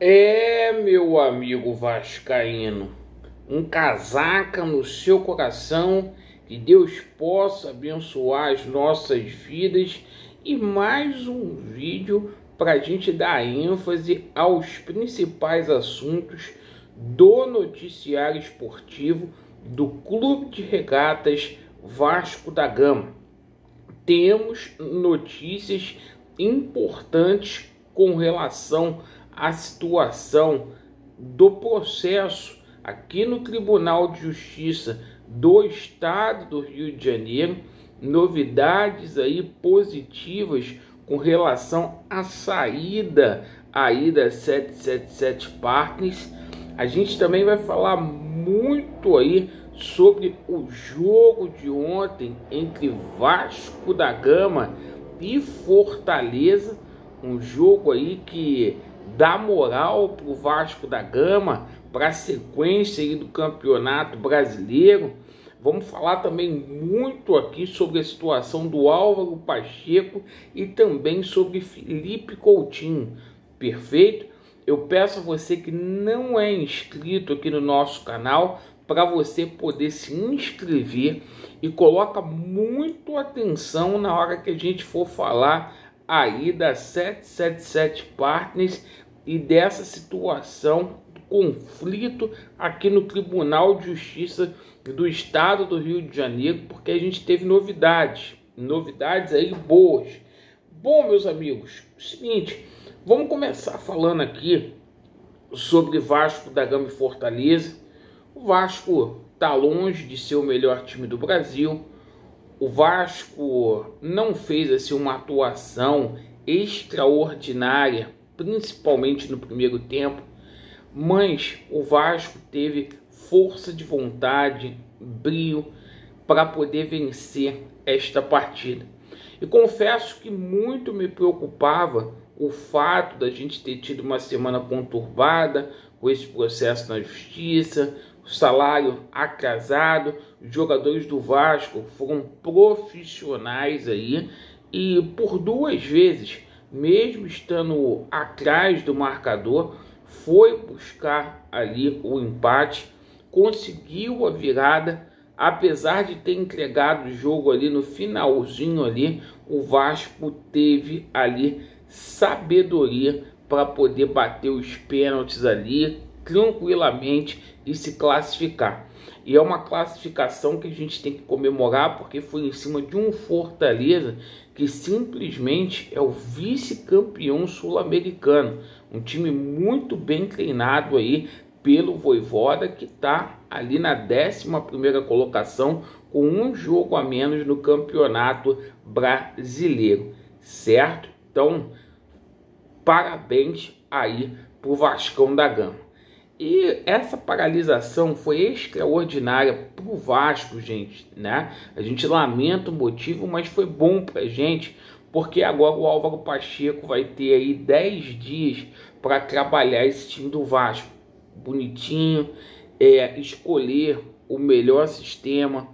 Meu amigo vascaíno, um casaca no seu coração, que Deus possa abençoar as nossas vidas e mais um vídeo para a gente dar ênfase aos principais assuntos do noticiário esportivo do Clube de Regatas Vasco da Gama. Temos notícias importantes com relação à situação do processo aqui no Tribunal de Justiça do Estado do Rio de Janeiro, novidades aí positivas com relação à saída aí da 777 Partners. A gente também vai falar muito aí sobre o jogo de ontem entre Vasco da Gama e Fortaleza, um jogo aí que dá moral para o Vasco da Gama, para a sequência aí do Campeonato Brasileiro. Vamos falar também muito aqui sobre a situação do Álvaro Pacheco e também sobre Felipe Coutinho. Perfeito? Eu peço a você que não é inscrito aqui no nosso canal para você poder se inscrever e coloca muito atenção na hora que a gente for falar aí da 777 Partners e dessa situação do conflito aqui no Tribunal de Justiça do Estado do Rio de Janeiro, porque a gente teve novidades aí boas. Bom, meus amigos, seguinte, vamos começar falando aqui sobre Vasco da Gama e Fortaleza. O Vasco está longe de ser o melhor time do Brasil. O Vasco não fez assim uma atuação extraordinária, principalmente no primeiro tempo, mas o Vasco teve força de vontade, brio para poder vencer esta partida. E confesso que muito me preocupava o fato da gente ter tido uma semana conturbada com esse processo na justiça, o salário atrasado. Os jogadores do Vasco foram profissionais aí e por duas vezes, mesmo estando atrás do marcador, foi buscar ali o empate, conseguiu a virada. Apesar de ter entregado o jogo ali no finalzinho ali, o Vasco teve ali sabedoria para poder bater os pênaltis ali tranquilamente e se classificar. E é uma classificação que a gente tem que comemorar, porque foi em cima de um Fortaleza que simplesmente é o vice-campeão sul-americano. Um time muito bem treinado aí pelo Vojvoda, que está ali na 11ª colocação, com um jogo a menos no Campeonato Brasileiro, certo? Então, parabéns aí pro Vascão da Gama. E essa paralisação foi extraordinária pro Vasco, gente, né? A gente lamenta o motivo, mas foi bom pra gente, porque agora o Álvaro Pacheco vai ter aí 10 dias para trabalhar esse time do Vasco. Bonitinho, escolher o melhor sistema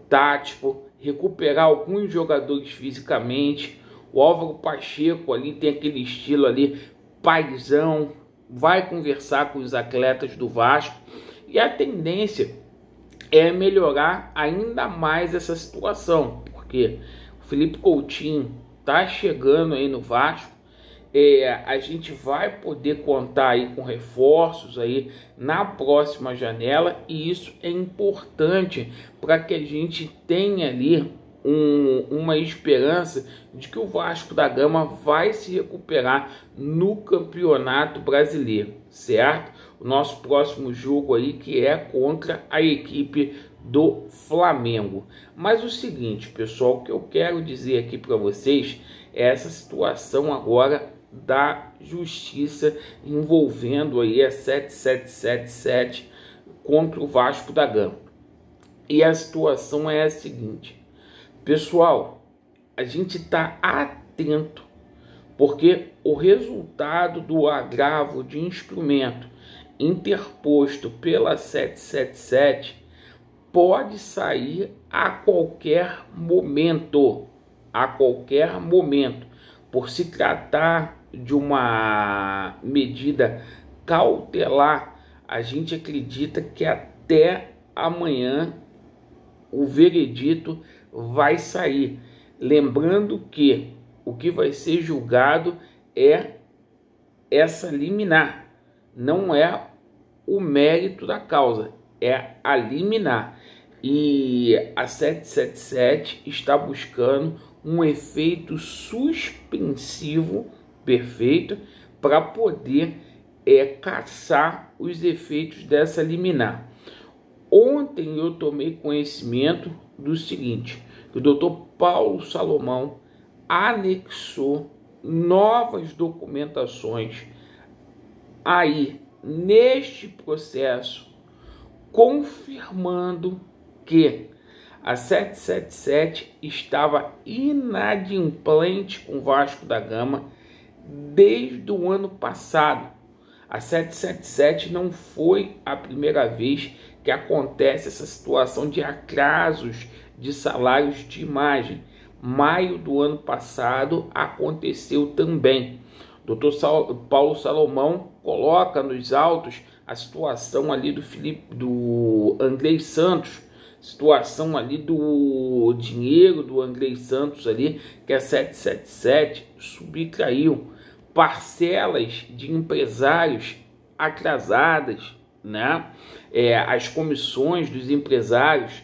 tático, recuperar alguns jogadores fisicamente. O Álvaro Pacheco ali tem aquele estilo ali paizão, vai conversar com os atletas do Vasco e a tendência é melhorar ainda mais essa situação, porque o Felipe Coutinho tá chegando aí no Vasco. A gente vai poder contar aí com reforços aí na próxima janela, e isso é importante para que a gente tenha ali uma esperança de que o Vasco da Gama vai se recuperar no Campeonato Brasileiro, certo? O nosso próximo jogo aí que é contra a equipe do Flamengo. Mas o seguinte, pessoal, o que eu quero dizer aqui para vocês é essa situação agora da justiça envolvendo aí a 7777 contra o Vasco da Gama. E a situação é a seguinte, pessoal, a gente está atento, porque o resultado do agravo de instrumento interposto pela 777 pode sair a qualquer momento, por se tratar de uma medida cautelar, a gente acredita que até amanhã o veredito vai sair. Lembrando que o que vai ser julgado é essa liminar, não é o mérito da causa, é a liminar. E a 777 está buscando um efeito suspensivo perfeito para poder caçar os efeitos dessa liminar. Ontem eu tomei conhecimento do seguinte, que o Dr. Paulo Salomão anexou novas documentações aí neste processo, confirmando que a 777 estava inadimplente com o Vasco da Gama desde o ano passado. A 777 não foi a primeira vez que acontece essa situação de atrasos de salários de imagem. Maio do ano passado aconteceu também. Dr. Paulo Salomão coloca nos autos a situação ali do Andrei Santos, situação ali do dinheiro do Andrei Santos ali, que a 777 subtraiu parcelas de empresários atrasadas, né? As comissões dos empresários,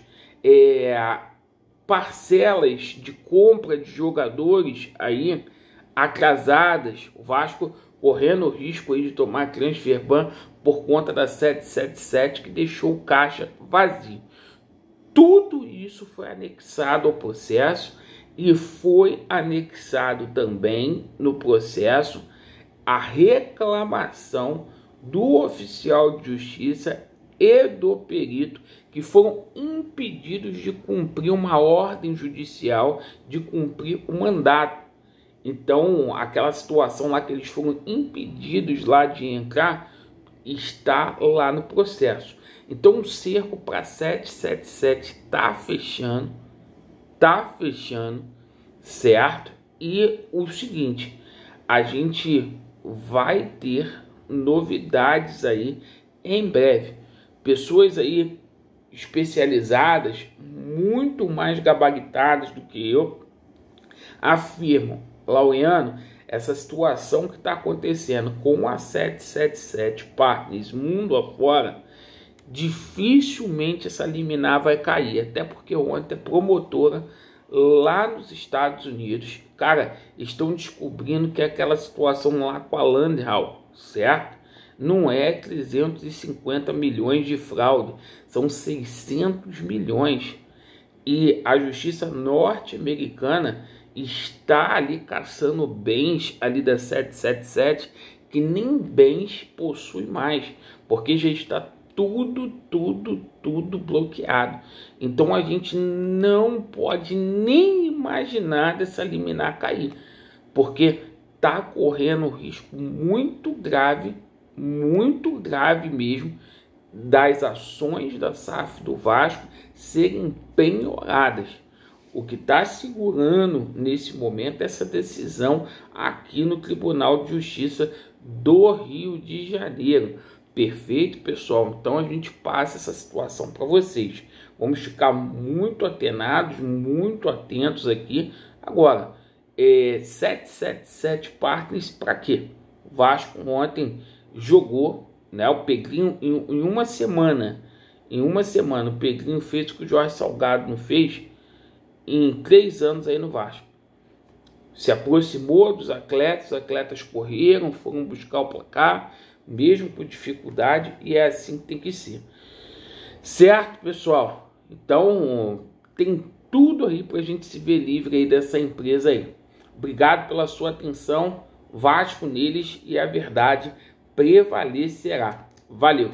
parcelas de compra de jogadores aí atrasadas, o Vasco correndo o risco aí de tomar transfer ban por conta da 777 que deixou o caixa vazio. Tudo isso foi anexado ao processo e foi anexado também no processo a reclamação do oficial de justiça e do perito que foram impedidos de cumprir uma ordem judicial, de cumprir o mandato. Então, aquela situação lá que eles foram impedidos lá de entrar, está lá no processo. Então, o cerco para 777 está fechando, certo? E o seguinte, a gente vai ter novidades aí em breve. Pessoas aí especializadas, muito mais gabaritadas do que eu, afirmam, Laureano, essa situação que está acontecendo com a 777 Partners mundo afora, dificilmente essa liminar vai cair, até porque ontem a promotora lá nos Estados Unidos, cara, estão descobrindo que aquela situação lá com a Landau, certo? Não é 350 milhões de fraude, são 600 milhões. E a justiça norte-americana está ali caçando bens ali da 777 que nem bens possui mais, porque já está tudo bloqueado. Então a gente não pode nem imaginar dessa liminar cair, porque está correndo um risco muito grave mesmo, das ações da SAF do Vasco serem penhoradas. O que está segurando nesse momento é essa decisão aqui no Tribunal de Justiça do Rio de Janeiro. Perfeito, pessoal? Então a gente passa essa situação para vocês. Vamos ficar muito atenados, muito atentos aqui. Agora, 777 Partners para quê? O Vasco ontem jogou, né, o Pedrinho em uma semana. Em uma semana, o Pedrinho fez o que o Jorge Salgado não fez em 3 anos aí no Vasco. Se aproximou dos atletas, os atletas correram, foram buscar o placar, mesmo com dificuldade, e é assim que tem que ser. Certo, pessoal? Então, tem tudo aí para a gente se ver livre aí dessa empresa aí. Obrigado pela sua atenção. Vasco neles e a verdade prevalecerá. Valeu!